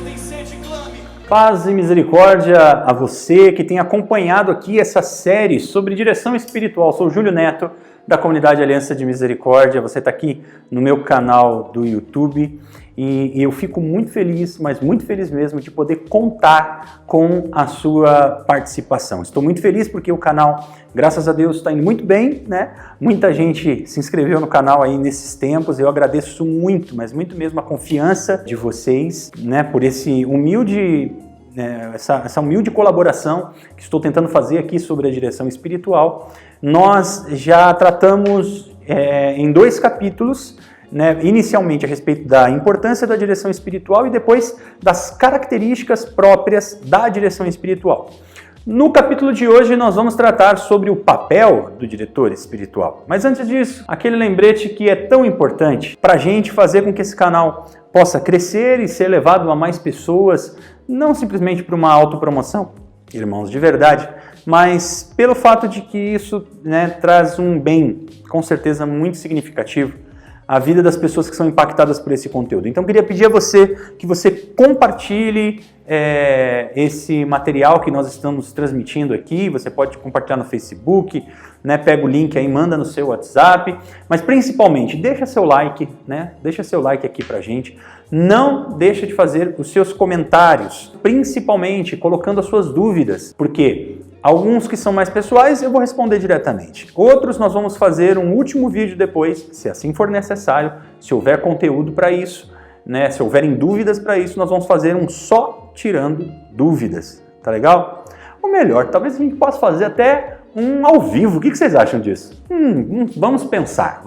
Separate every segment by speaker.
Speaker 1: tem sede, clame.
Speaker 2: Paz e misericórdia a você que tem acompanhado aqui essa série sobre direção espiritual. Sou o Júlio Neto, da comunidade Aliança de Misericórdia. Você está aqui no meu canal do YouTube e eu fico muito feliz, mas muito feliz mesmo, de poder contar com a sua participação. Estou muito feliz porque o canal, graças a Deus, está indo muito bem, né? Muita gente se inscreveu no canal aí nesses tempos. Eu agradeço muito, mas muito mesmo a confiança de vocês, né? Por esse humilde... Essa humilde colaboração que estou tentando fazer aqui sobre a direção espiritual. Nós já tratamos em 2 capítulos, né, inicialmente a respeito da importância da direção espiritual e depois das características próprias da direção espiritual. No capítulo de hoje nós vamos tratar sobre o papel do diretor espiritual. Mas antes disso, aquele lembrete que é tão importante para a gente fazer com que esse canal possa crescer e ser levado a mais pessoas, não simplesmente para uma autopromoção, irmãos de verdade, mas pelo fato de que isso, né, traz um bem, com certeza, muito significativo à vida das pessoas que são impactadas por esse conteúdo. Então, eu queria pedir a você que você compartilhe esse material que nós estamos transmitindo aqui. Você pode compartilhar no Facebook, né? Pega o link aí, manda no seu WhatsApp, mas principalmente deixa seu like, né? Deixa seu like aqui pra gente. Não deixa de fazer os seus comentários, principalmente colocando as suas dúvidas, porque alguns que são mais pessoais eu vou responder diretamente. Outros nós vamos fazer um último vídeo depois, se assim for necessário, se houver conteúdo para isso, né? Se houverem dúvidas para isso, nós vamos fazer um só tirando dúvidas, tá legal? Ou melhor, talvez a gente possa fazer até um ao vivo. O que vocês acham disso? Vamos pensar.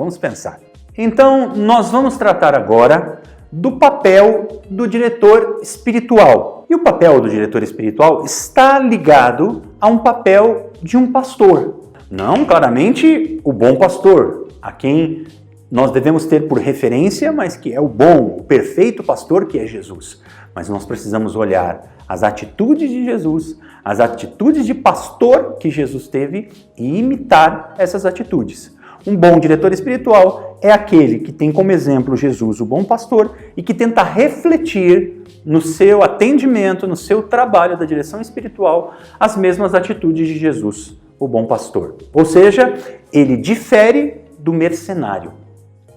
Speaker 2: Então, nós vamos tratar agora do papel do diretor espiritual. E o papel do diretor espiritual está ligado a um papel de um pastor. Não, claramente, o bom pastor, a quem nós devemos ter por referência, mas que é o bom, o perfeito pastor, que é Jesus. Mas nós precisamos olhar as atitudes de Jesus, as atitudes de pastor que Jesus teve e imitar essas atitudes. Um bom diretor espiritual é aquele que tem como exemplo Jesus, o bom pastor, e que tenta refletir no seu atendimento, no seu trabalho da direção espiritual, as mesmas atitudes de Jesus, o bom pastor. Ou seja, ele difere do mercenário,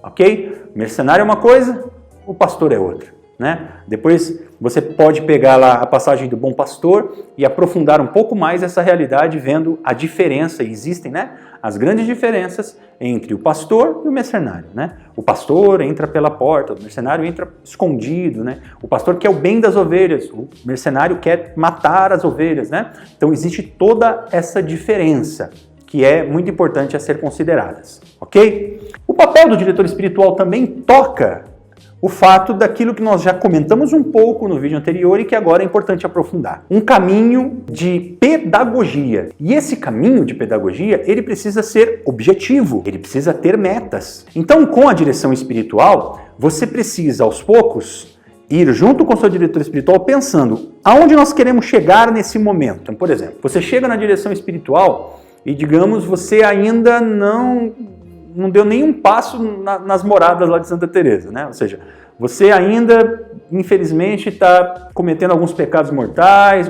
Speaker 2: ok? O mercenário é uma coisa, o pastor é outra, né? Depois você pode pegar lá a passagem do bom pastor e aprofundar um pouco mais essa realidade, vendo a diferença, e existem, né, as grandes diferenças entre o pastor e o mercenário, né? O pastor entra pela porta, o mercenário entra escondido, né? O pastor quer o bem das ovelhas, o mercenário quer matar as ovelhas, né? Então existe toda essa diferença que é muito importante a ser consideradas, ok? O papel do diretor espiritual também toca o fato daquilo que nós já comentamos um pouco no vídeo anterior e que agora é importante aprofundar. Um caminho de pedagogia. E esse caminho de pedagogia, ele precisa ser objetivo, ele precisa ter metas. Então, com a direção espiritual, você precisa, aos poucos, ir junto com o seu diretor espiritual pensando aonde nós queremos chegar nesse momento. Então, por exemplo, você chega na direção espiritual e, digamos, você ainda não deu nenhum passo nas moradas lá de Santa Teresa, né? Ou seja, você ainda, infelizmente, está cometendo alguns pecados mortais.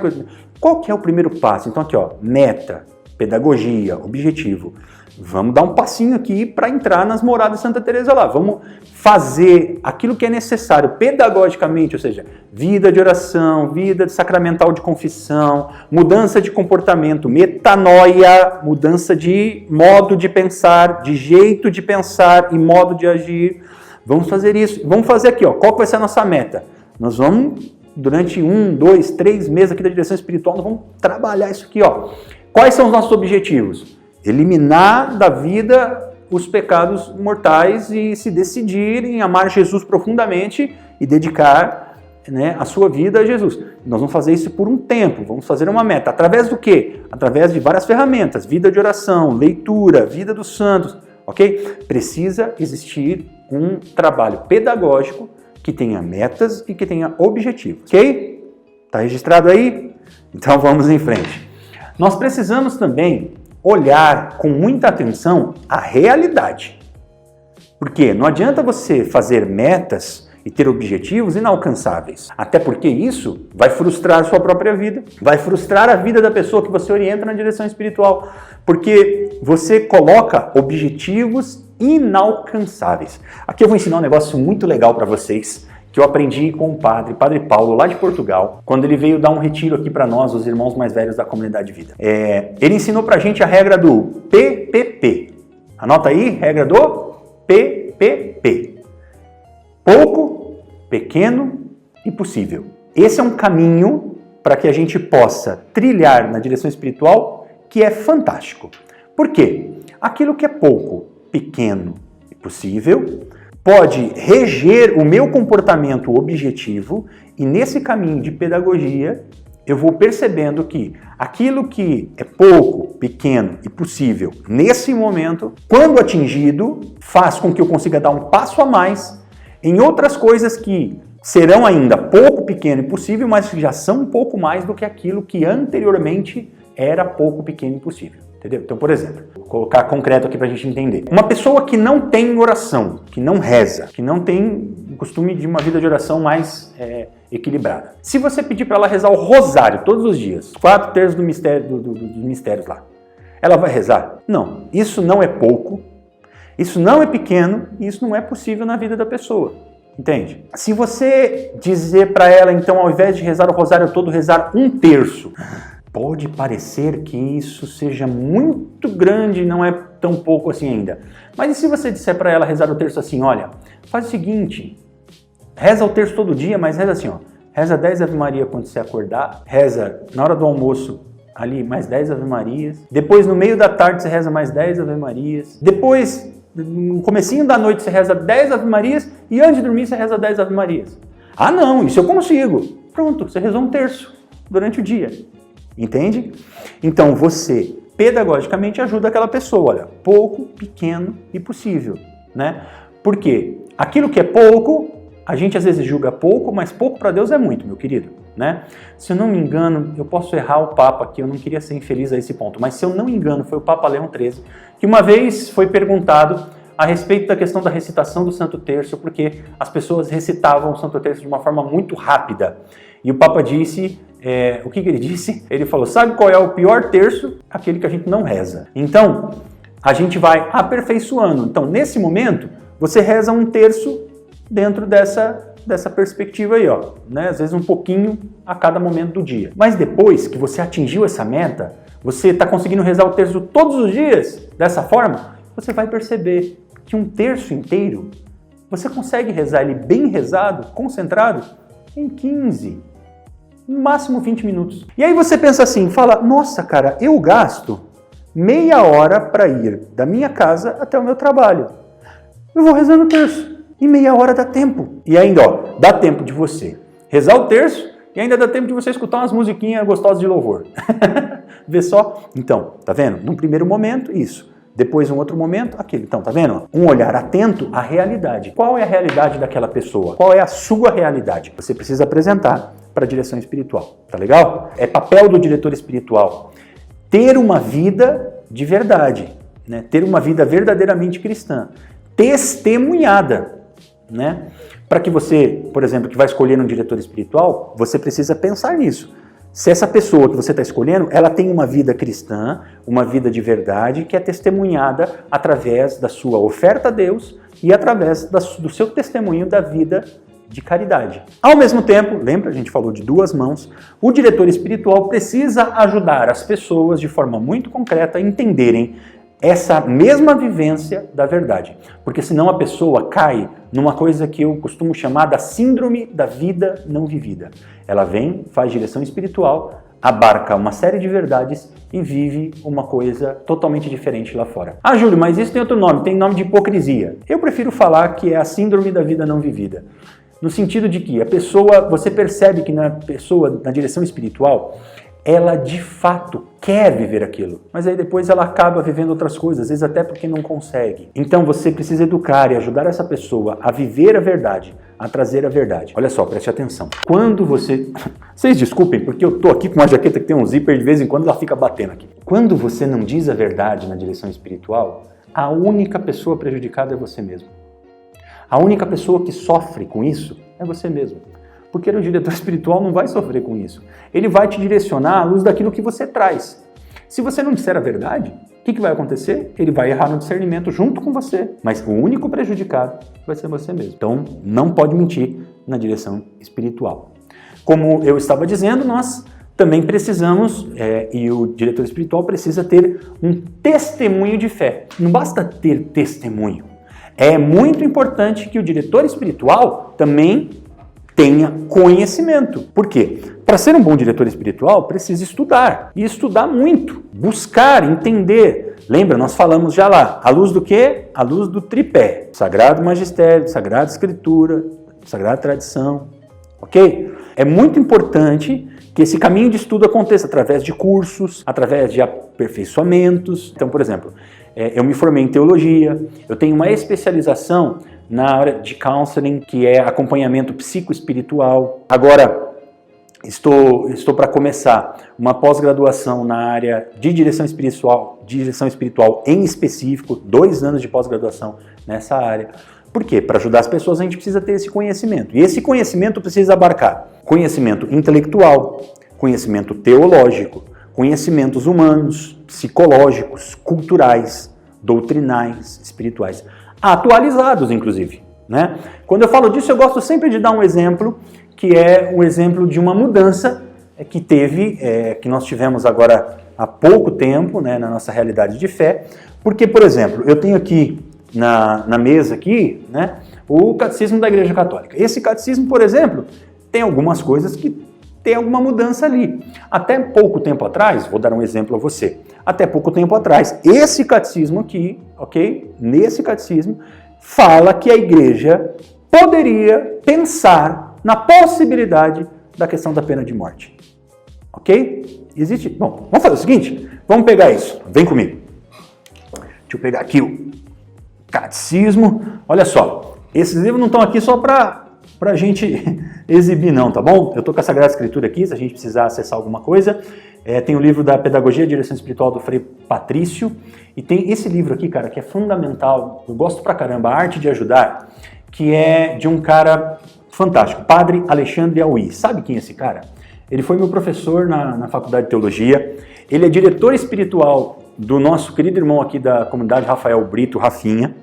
Speaker 2: Qual que é o primeiro passo? Então aqui, ó, meta, pedagogia, objetivo. Vamos dar um passinho aqui para entrar nas moradas de Santa Teresa lá. Vamos fazer aquilo que é necessário pedagogicamente, ou seja, vida de oração, vida de sacramental de confissão, mudança de comportamento, metanoia, mudança de modo de pensar, de jeito de pensar e modo de agir. Vamos fazer isso. Vamos fazer aqui, ó. Qual que vai ser a nossa meta? Nós vamos, durante 1, 2, 3 meses aqui da direção espiritual, nós vamos trabalhar isso aqui, ó. Quais são os nossos objetivos? Eliminar da vida os pecados mortais e se decidir em amar Jesus profundamente e dedicar, né, a sua vida a Jesus. Nós vamos fazer isso por um tempo, vamos fazer uma meta. Através do quê? Através de várias ferramentas, vida de oração, leitura, vida dos santos, ok? Precisa existir um trabalho pedagógico que tenha metas e que tenha objetivos, ok? Tá registrado aí? Então vamos em frente. Nós precisamos também olhar com muita atenção a realidade. Porque não adianta você fazer metas e ter objetivos inalcançáveis. Até porque isso vai frustrar a sua própria vida, vai frustrar a vida da pessoa que você orienta na direção espiritual, porque você coloca objetivos inalcançáveis. Aqui eu vou ensinar um negócio muito legal para vocês, que eu aprendi com o Padre Paulo, lá de Portugal, quando ele veio dar um retiro aqui para nós, os irmãos mais velhos da Comunidade Vida. Ele ensinou pra gente a regra do PPP. Anota aí, regra do PPP. Pouco, pequeno e possível. Esse é um caminho para que a gente possa trilhar na direção espiritual que é fantástico. Por quê? Aquilo que é pouco, pequeno e possível pode reger o meu comportamento objetivo e nesse caminho de pedagogia eu vou percebendo que aquilo que é pouco, pequeno e possível nesse momento, quando atingido, faz com que eu consiga dar um passo a mais em outras coisas que serão ainda pouco, pequeno e possível, mas que já são um pouco mais do que aquilo que anteriormente era pouco, pequeno e possível. Entendeu? Então, por exemplo, vou colocar concreto aqui para a gente entender. Uma pessoa que não tem oração, que não reza, que não tem o costume de uma vida de oração mais equilibrada. Se você pedir para ela rezar o rosário todos os dias, 4/3 dos mistérios lá, ela vai rezar? Não. Isso não é pouco, isso não é pequeno e isso não é possível na vida da pessoa. Entende? Se você dizer para ela, então, ao invés de rezar o rosário todo, rezar 1/3, pode parecer que isso seja muito grande e não é tão pouco assim ainda. Mas e se você disser para ela rezar o terço assim, olha, faz o seguinte, reza o terço todo dia, mas reza assim, ó, reza 10 Ave Maria quando você acordar, reza na hora do almoço ali mais 10 Ave Marias, depois no meio da tarde você reza mais 10 Ave Marias, depois no comecinho da noite você reza 10 Ave Marias e antes de dormir você reza 10 Ave Marias. Ah não, isso eu consigo. Pronto, você rezou 1/3 durante o dia. Entende? Então você pedagogicamente ajuda aquela pessoa, olha, pouco, pequeno e possível, né? Porque aquilo que é pouco, a gente às vezes julga pouco, mas pouco para Deus é muito, meu querido, né? Se eu não me engano, eu posso errar o Papa aqui, eu não queria ser infeliz a esse ponto, mas se eu não me engano, foi o Papa Leão XIII, que uma vez foi perguntado a respeito da questão da recitação do Santo Terço, porque as pessoas recitavam o Santo Terço de uma forma muito rápida. E o Papa disse, o que ele disse? Ele falou, sabe qual é o pior terço? Aquele que a gente não reza. Então, a gente vai aperfeiçoando. Então, nesse momento, você reza 1/3 dentro dessa perspectiva aí, ó, né? Às vezes um pouquinho a cada momento do dia. Mas depois que você atingiu essa meta, você está conseguindo rezar o terço todos os dias dessa forma, você vai perceber que 1/3 inteiro, você consegue rezar ele bem rezado, concentrado, em 15, no máximo 20 minutos. E aí você pensa assim, fala, nossa cara, eu gasto meia hora para ir da minha casa até o meu trabalho. Eu vou rezando o terço. E meia hora dá tempo. E ainda, ó, dá tempo de você rezar o terço e ainda dá tempo de você escutar umas musiquinhas gostosas de louvor. Vê só? Então, tá vendo? Num primeiro momento, isso. Depois, um outro momento, aquele. Então, tá vendo? Um olhar atento à realidade. Qual é a realidade daquela pessoa? Qual é a sua realidade? Você precisa apresentar para a direção espiritual. Tá legal? É papel do diretor espiritual ter uma vida de verdade, né? Ter uma vida verdadeiramente cristã, testemunhada, né? Para que você, por exemplo, que vai escolher um diretor espiritual, você precisa pensar nisso. Se essa pessoa que você está escolhendo, ela tem uma vida cristã, uma vida de verdade, que é testemunhada através da sua oferta a Deus e através do seu testemunho da vida de caridade. Ao mesmo tempo, lembra, a gente falou de duas mãos, o diretor espiritual precisa ajudar as pessoas de forma muito concreta a entenderem essa mesma vivência da verdade. Porque senão a pessoa cai numa coisa que eu costumo chamar da síndrome da vida não vivida. Ela vem, faz direção espiritual, abarca uma série de verdades e vive uma coisa totalmente diferente lá fora. Ah, Júlio, mas isso tem outro nome, tem nome de hipocrisia. Eu prefiro falar que é a síndrome da vida não vivida. No sentido de que a pessoa, você percebe que na pessoa, na direção espiritual, ela de fato quer viver aquilo, mas aí depois ela acaba vivendo outras coisas, às vezes até porque não consegue. Então você precisa educar e ajudar essa pessoa a viver a verdade, a trazer a verdade. Olha só, preste atenção. Quando você... Vocês desculpem, porque eu tô aqui com uma jaqueta que tem um zíper, de vez em quando ela fica batendo aqui. Quando você não diz a verdade na direção espiritual, a única pessoa prejudicada é você mesmo. A única pessoa que sofre com isso é você mesmo. Porque o diretor espiritual não vai sofrer com isso. Ele vai te direcionar à luz daquilo que você traz. Se você não disser a verdade, o que vai acontecer? Ele vai errar no discernimento junto com você, mas o único prejudicado vai ser você mesmo. Então, não pode mentir na direção espiritual. Como eu estava dizendo, nós também precisamos, e o diretor espiritual precisa ter um testemunho de fé. Não basta ter testemunho. É muito importante que o diretor espiritual também tenha conhecimento. Por quê? Para ser um bom diretor espiritual, precisa estudar. E estudar muito. Buscar, entender. Lembra, nós falamos já lá. À luz do quê? À luz do tripé. Sagrado Magistério, Sagrada Escritura, Sagrada Tradição. Ok? É muito importante que esse caminho de estudo aconteça através de cursos, através de aperfeiçoamentos. Então, por exemplo, eu me formei em teologia, eu tenho uma especialização na área de counseling, que é acompanhamento psicoespiritual. Agora, estou para começar uma pós-graduação na área de direção espiritual em específico, 2 anos de pós-graduação nessa área. Por quê? Para ajudar as pessoas a gente precisa ter esse conhecimento. E esse conhecimento precisa abarcar conhecimento intelectual, conhecimento teológico, conhecimentos humanos, psicológicos, culturais, doutrinais, espirituais. Atualizados, inclusive, né? Quando eu falo disso, eu gosto sempre de dar um exemplo, que é o exemplo de uma mudança que que nós tivemos agora há pouco tempo, né, na nossa realidade de fé, porque, por exemplo, eu tenho aqui na mesa aqui, né, o Catecismo da Igreja Católica. Esse catecismo, por exemplo, tem algumas coisas que tem alguma mudança ali. Até pouco tempo atrás, vou dar um exemplo a você, até pouco tempo atrás, esse catecismo aqui, ok? Nesse catecismo, fala que a igreja poderia pensar na possibilidade da questão da pena de morte. Ok? Existe? Bom, vamos fazer o seguinte, vamos pegar isso, vem comigo. Deixa eu pegar aqui o catecismo. Olha só, esses livros não estão aqui só para a gente exibir não, tá bom? Eu estou com a Sagrada Escritura aqui, se a gente precisar acessar alguma coisa. Tem o livro da Pedagogia e Direção Espiritual do Frei Patrício. E tem esse livro aqui, cara, que é fundamental. Eu gosto pra caramba, A Arte de Ajudar, que é de um cara fantástico, Padre Alexandre Aui. Sabe quem é esse cara? Ele foi meu professor na Faculdade de Teologia. Ele é diretor espiritual do nosso querido irmão aqui da comunidade, Rafael Brito, Rafinha.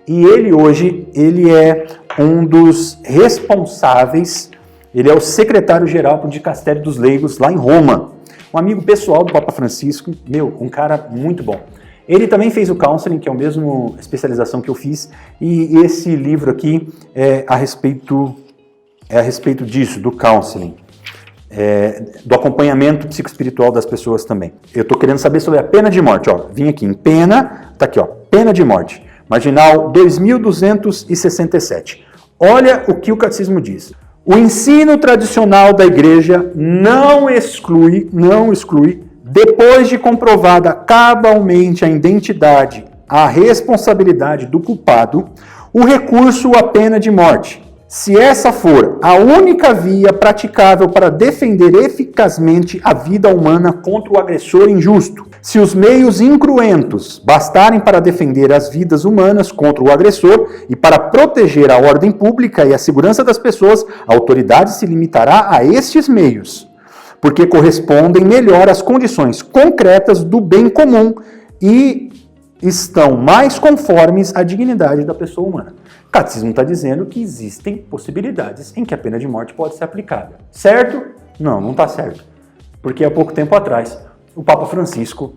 Speaker 2: E ele hoje, ele é um dos responsáveis, ele é o secretário-geral do Dicastério dos Leigos lá em Roma. Um amigo pessoal do Papa Francisco, um cara muito bom. Ele também fez o counseling, que é a mesma especialização que eu fiz, e esse livro aqui é a respeito disso, do counseling, do acompanhamento psicoespiritual das pessoas também. Eu estou querendo saber sobre a pena de morte, ó, vim aqui em pena, tá aqui, ó, pena de morte. Marginal 2267. Olha o que o catecismo diz. O ensino tradicional da igreja não exclui, depois de comprovada cabalmente a identidade, a responsabilidade do culpado, o recurso à pena de morte, se essa for a única via praticável para defender eficazmente a vida humana contra o agressor injusto. Se os meios incruentos bastarem para defender as vidas humanas contra o agressor e para proteger a ordem pública e a segurança das pessoas, a autoridade se limitará a estes meios, porque correspondem melhor às condições concretas do bem comum e estão mais conformes à dignidade da pessoa humana. O catecismo está dizendo que existem possibilidades em que a pena de morte pode ser aplicada. Certo? Não, não está certo. Porque há pouco tempo atrás, o Papa Francisco,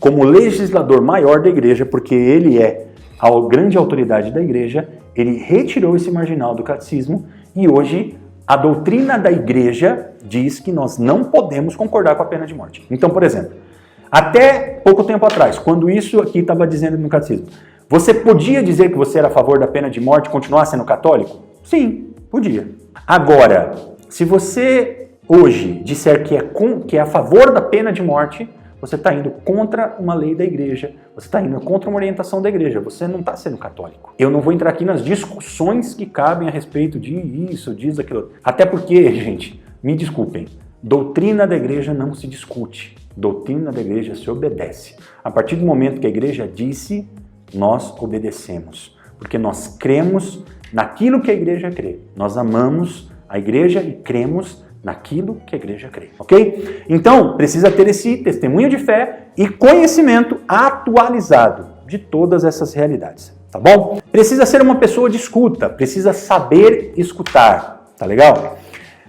Speaker 2: como legislador maior da igreja, porque ele é a grande autoridade da igreja, ele retirou esse marginal do catecismo e hoje a doutrina da igreja diz que nós não podemos concordar com a pena de morte. Então, por exemplo, até pouco tempo atrás, quando isso aqui estava dizendo no catecismo, você podia dizer que você era a favor da pena de morte e continuar sendo católico? Sim, podia. Agora, se você hoje disser que é a favor da pena de morte, você está indo contra uma lei da igreja, você está indo contra uma orientação da igreja, você não está sendo católico. Eu não vou entrar aqui nas discussões que cabem a respeito de isso, disso, aquilo. Até porque, gente, me desculpem, doutrina da igreja não se discute. Doutrina da igreja se obedece. A partir do momento que a igreja disse, nós obedecemos. Porque nós cremos naquilo que a igreja crê. Nós amamos a igreja e cremos naquilo que a igreja crê, ok? Então, precisa ter esse testemunho de fé e conhecimento atualizado de todas essas realidades, tá bom? Precisa ser uma pessoa de escuta, precisa saber escutar, tá legal?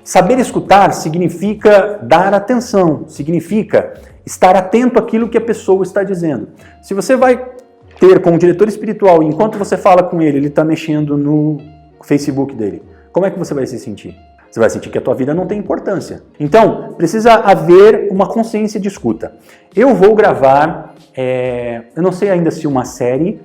Speaker 2: Saber escutar significa dar atenção, significa estar atento àquilo que a pessoa está dizendo. Se você vai ter com o diretor espiritual e enquanto você fala com ele, ele está mexendo no Facebook dele, como é que você vai se sentir? Você vai sentir que a tua vida não tem importância. Então, precisa haver uma consciência de escuta. Eu vou gravar, eu não sei ainda se uma série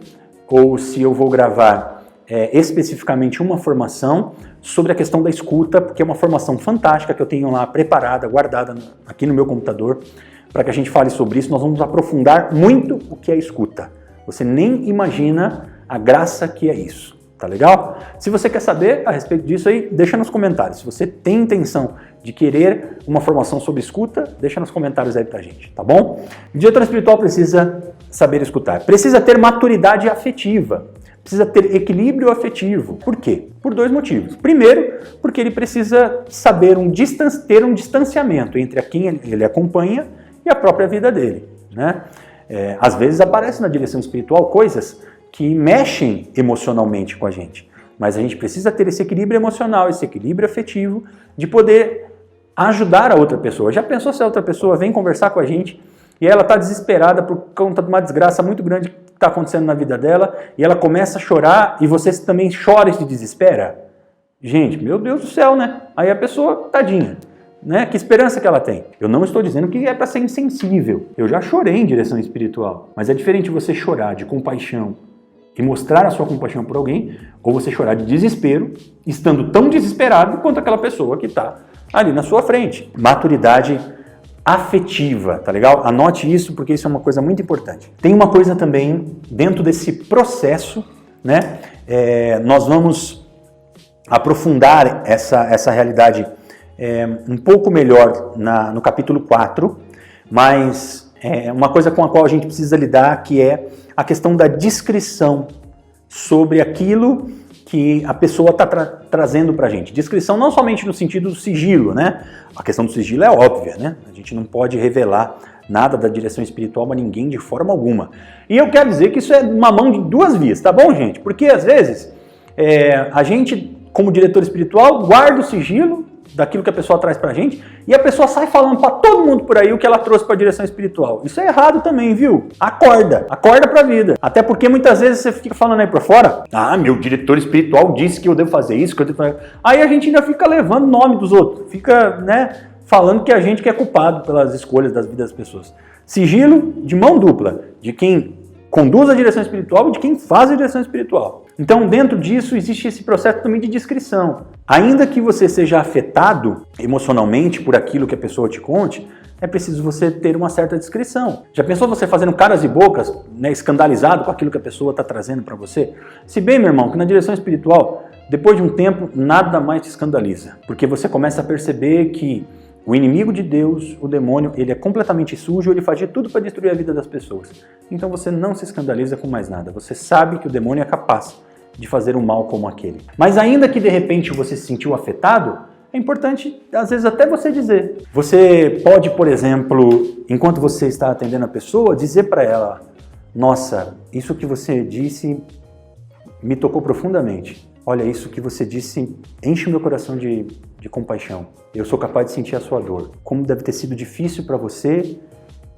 Speaker 2: ou se eu vou gravar especificamente uma formação sobre a questão da escuta, porque é uma formação fantástica que eu tenho lá preparada, guardada aqui no meu computador, para que a gente fale sobre isso. Nós vamos aprofundar muito o que é escuta. Você nem imagina a graça que é isso. Tá legal? Se você quer saber a respeito disso aí, deixa nos comentários. Se você tem intenção de querer uma formação sobre escuta, deixa nos comentários aí pra gente, tá bom? O diretor espiritual precisa saber escutar. Precisa ter maturidade afetiva. Precisa ter equilíbrio afetivo. Por quê? Por dois motivos. Primeiro, porque ele precisa saber ter um distanciamento entre a quem ele acompanha e a própria vida dele, né? Às vezes aparece na direção espiritual coisas que mexem emocionalmente com a gente. Mas a gente precisa ter esse equilíbrio emocional, esse equilíbrio afetivo, de poder ajudar a outra pessoa. Já pensou se a outra pessoa vem conversar com a gente e ela está desesperada por conta de uma desgraça muito grande que está acontecendo na vida dela, e ela começa a chorar e você também chora e se desespera? Gente, meu Deus do céu, né? Aí a pessoa, tadinha, né? Que esperança que ela tem? Eu não estou dizendo que é para ser insensível. Eu já chorei em direção espiritual. Mas é diferente você chorar de compaixão e mostrar a sua compaixão por alguém, ou você chorar de desespero, estando tão desesperado quanto aquela pessoa que está ali na sua frente. Maturidade afetiva, tá legal? Anote isso porque isso é uma coisa muito importante. Tem uma coisa também dentro desse processo, né? Nós vamos aprofundar essa realidade um pouco melhor no capítulo 4, mas uma coisa com a qual a gente precisa lidar, que é a questão da discrição sobre aquilo que a pessoa está trazendo para a gente. Discrição não somente no sentido do sigilo, né? A questão do sigilo é óbvia, né? A gente não pode revelar nada da direção espiritual para ninguém de forma alguma. E eu quero dizer que isso é uma mão de duas vias, tá bom, gente? Porque às vezes a gente, como diretor espiritual, guarda o sigilo daquilo que a pessoa traz pra gente, e a pessoa sai falando pra todo mundo por aí o que ela trouxe pra direção espiritual. Isso é errado também, viu? Acorda pra vida. Até porque muitas vezes você fica falando aí por fora, meu diretor espiritual disse que eu devo fazer isso, que eu devo fazer... Aí a gente ainda fica levando o nome dos outros, fica, né, falando que a gente que é culpado pelas escolhas das vidas das pessoas. Sigilo de mão dupla, de quem conduz a direção espiritual e de quem faz a direção espiritual. Então, dentro disso, existe esse processo também de discrição. Ainda que você seja afetado emocionalmente por aquilo que a pessoa te conte, é preciso você ter uma certa discrição. Já pensou você fazendo caras e bocas, né, escandalizado com aquilo que a pessoa está trazendo para você? Se bem, meu irmão, que na direção espiritual, depois de um tempo, nada mais te escandaliza. Porque você começa a perceber que o inimigo de Deus, o demônio, ele é completamente sujo, ele faz de tudo para destruir a vida das pessoas. Então você não se escandaliza com mais nada. Você sabe que o demônio é capaz de fazer um mal como aquele. Mas ainda que de repente você se sentiu afetado, é importante, às vezes, até você dizer. Você pode, por exemplo, enquanto você está atendendo a pessoa, dizer para ela: nossa, isso que você disse me tocou profundamente. Olha, isso que você disse enche o meu coração de compaixão. Eu sou capaz de sentir a sua dor. Como deve ter sido difícil para você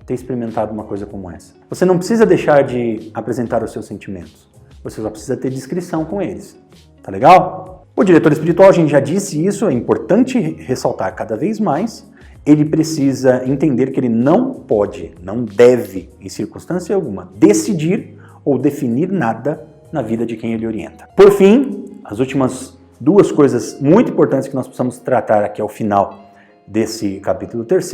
Speaker 2: ter experimentado uma coisa como essa. Você não precisa deixar de apresentar os seus sentimentos. Você só precisa ter discrição com eles. Tá legal? O diretor espiritual, a gente já disse isso, é importante ressaltar cada vez mais. Ele precisa entender que ele não pode, não deve, em circunstância alguma, decidir ou definir nada na vida de quem ele orienta. Por fim, as últimas duas coisas muito importantes que nós precisamos tratar aqui ao final desse capítulo 3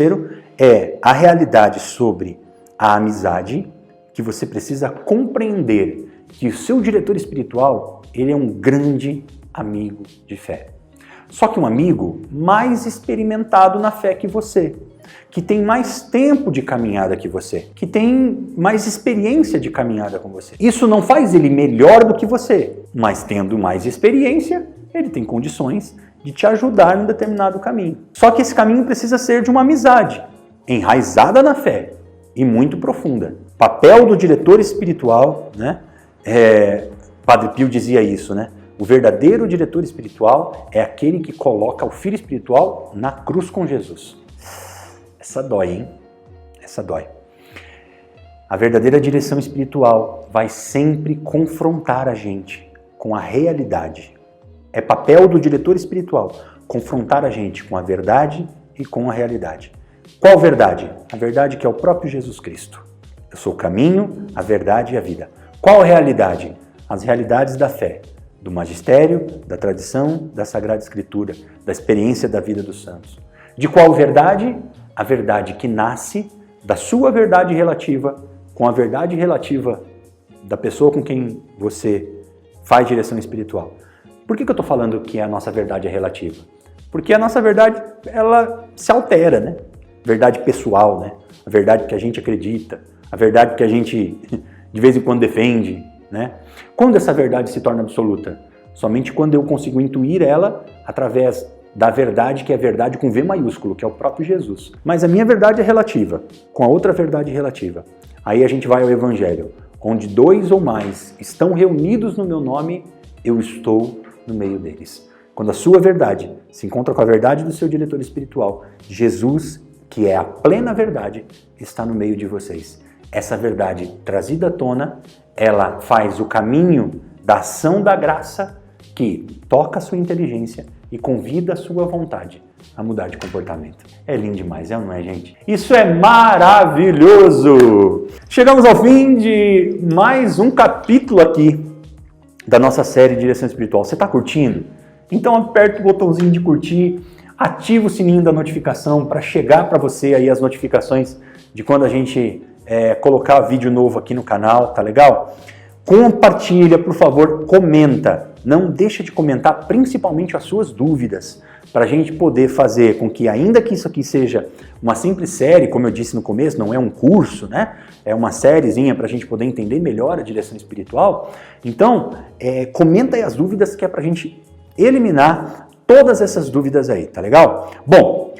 Speaker 2: é a realidade sobre a amizade, que você precisa compreender que o seu diretor espiritual, ele é um grande amigo de fé. Só que um amigo mais experimentado na fé que você. que tem mais tempo de caminhada que você, que tem mais experiência de caminhada com você. Isso não faz ele melhor do que você, mas tendo mais experiência, ele tem condições de te ajudar num determinado caminho. Só que esse caminho precisa ser de uma amizade, enraizada na fé e muito profunda. Papel do diretor espiritual, né? Padre Pio dizia isso, né? O verdadeiro diretor espiritual é aquele que coloca o filho espiritual na cruz com Jesus. Essa dói, hein? Essa dói. A verdadeira direção espiritual vai sempre confrontar a gente com a realidade. É papel do diretor espiritual confrontar a gente com a verdade e com a realidade. Qual verdade? A verdade que é o próprio Jesus Cristo. Eu sou o caminho, a verdade e a vida. Qual a realidade? As realidades da fé, do magistério, da tradição, da Sagrada Escritura, da experiência da vida dos santos. De qual verdade? A verdade que nasce da sua verdade relativa com a verdade relativa da pessoa com quem você faz direção espiritual. Por que eu estou falando que a nossa verdade é relativa? Porque a nossa verdade, ela se altera, né? Verdade pessoal, né? A verdade que a gente acredita, a verdade que a gente de vez em quando defende, né? Quando essa verdade se torna absoluta? Somente quando eu consigo intuir ela através da verdade, que é verdade com V maiúsculo, que é o próprio Jesus. Mas a minha verdade é relativa, com a outra verdade relativa. Aí a gente vai ao Evangelho, onde 2 ou mais estão reunidos no meu nome, eu estou no meio deles. Quando a sua verdade se encontra com a verdade do seu diretor espiritual, Jesus, que é a plena verdade, está no meio de vocês. Essa verdade trazida à tona, ela faz o caminho da ação da graça que toca a sua inteligência e convida a sua vontade a mudar de comportamento. É lindo demais, não é, gente? Isso é maravilhoso! Chegamos ao fim de mais um capítulo aqui da nossa série Direção Espiritual. Você está curtindo? Então aperta o botãozinho de curtir, ativa o sininho da notificação para chegar para você aí as notificações de quando a gente colocar vídeo novo aqui no canal, tá legal? Compartilha, por favor, comenta. Não deixa de comentar principalmente as suas dúvidas, para a gente poder fazer com que, ainda que isso aqui seja uma simples série, como eu disse no começo, não é um curso, né? É uma sériezinha para a gente poder entender melhor a direção espiritual. Então, comenta aí as dúvidas que é para a gente eliminar todas essas dúvidas aí, tá legal? Bom,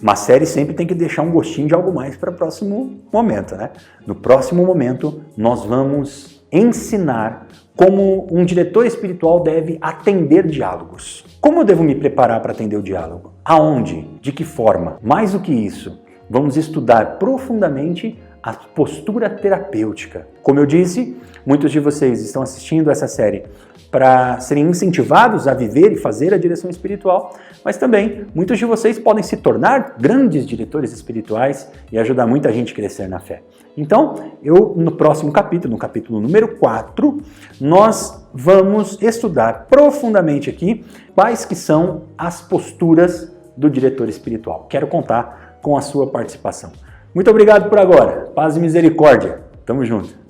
Speaker 2: uma série sempre tem que deixar um gostinho de algo mais para o próximo momento, né? No próximo momento, nós vamos ensinar como um diretor espiritual deve atender diálogos. Como eu devo me preparar para atender o diálogo? Aonde? De que forma? Mais do que isso, vamos estudar profundamente a postura terapêutica. Como eu disse, muitos de vocês estão assistindo essa série para serem incentivados a viver e fazer a direção espiritual, mas também muitos de vocês podem se tornar grandes diretores espirituais e ajudar muita gente a crescer na fé. Então, no próximo capítulo, no capítulo número 4, nós vamos estudar profundamente aqui quais que são as posturas do diretor espiritual. Quero contar com a sua participação. Muito obrigado por agora. Paz e misericórdia. Tamo junto.